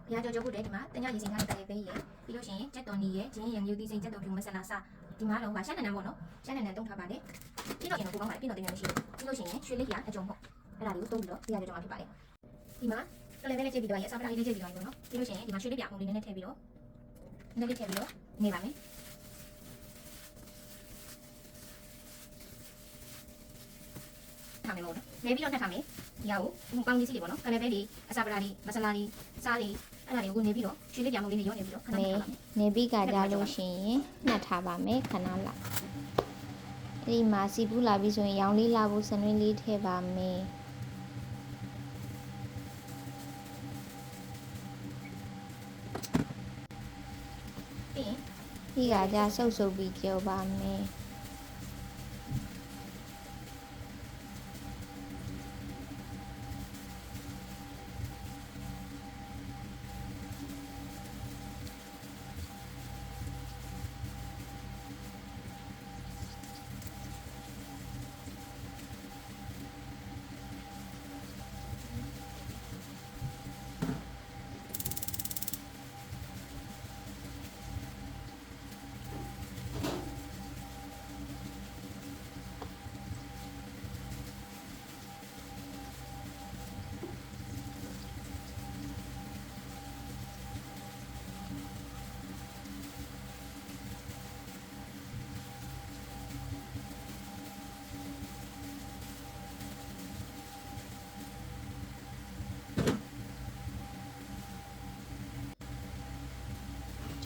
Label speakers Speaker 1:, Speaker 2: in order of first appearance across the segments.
Speaker 1: ဘုရားကြောကြဖို့တဲ့ဒီမှာတညရေစင်ထားတဲ့ပဲရဲ့ပြီးလို့ရှိရင်ကြက်တော်နီရဲ့ဂျင်းရံမျိုးသီးစိမ့်ကြက်တော်ဖြူမဆလာစဒီမှာတော့ဗာရှမ်းနန်ပေါ့နော်ရှမ်းနန်တုံးထားပါတယ်ပြီးတော့ရင်တော့ကိုကောင်းပါတယ်ပြီးတော့တင်ရမရှိဘူးပြီးလို့ရှိရင်ရွှေလေးပြအကြုံပေါ့အဲ့ဒါလေးကိုတုံးပြီးတော့ဘုရားကြောကြမှာဖြစ်ပါတယ်ဒီမှာကလေးပဲလေးကြည့်ပြီးတော့ရဲ့အစာပလာလေးကြည့်ပြီးတော့ရေပေါ့နော်ပြီးလို့ရှိရင်ဒီမှာရွှေလေးပြအုံလေးနဲ့ထည့်ပြီးတော့နည်းလေးထည့်ပြီးတော့နေပါမယ်ထားမယ်ပေါ့နော်နေပြီးတော့ထပ်ထားမယ်ဒီဟာကိုပေါင်းကြီးစီလေးပေါ့နော်ကလေးပဲလေးအစာပလာလေးမဆလာလေးစားလေးအဲ့ဒါတွေကိုနေပြီးတော့ရွှေလေးပြအုံလေးနဲ့ရောနေပြီးတော့ခဏထားပါမယ်
Speaker 2: နေပြီးကကြလို့ရှိရင်နှက်ထားပါမယ်ခဏလောက်အဲ့ဒီမှာစီပူးလာပြီးဆိုရင်ရောင်လေးလာဖို့စနွေးလေးထည့်ပါမယ်ပြီးကကြဆုပ်ပြီးကြောပါမယ်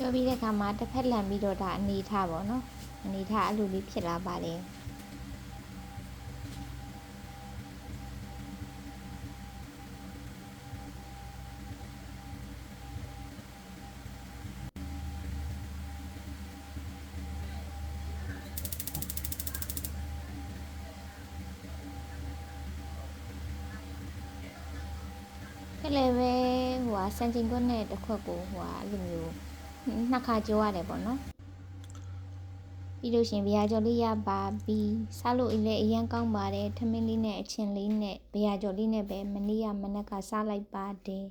Speaker 2: ကြောပြီးတဲ့အခါမှာတစ်ဖက်လန်ပြီးတော့ဒါအနေထားပေါ့နော်အနေထားအဲ့လိုလေးဖြစ်လာပါတယ်ကလေးပဲဟိုစံချိန်ခွက်နဲ့တစ်ခွက်ကိုဟိုအဲ့လိုမျိုးနှစ်ခါကြောရတယ်ပေါ့နော်ပြီးလို့ရှင်ဗျာကြော်လေးရပါပြီးစားလို့လည်းအရင်ကောင်းပါတယ်ထမင်းလေးနဲ့အချင်းလေးနဲ့ဗျာကြော်လေးနဲ့ပဲမနေ့ကမနက်ကစားလိုက်ပါတယ်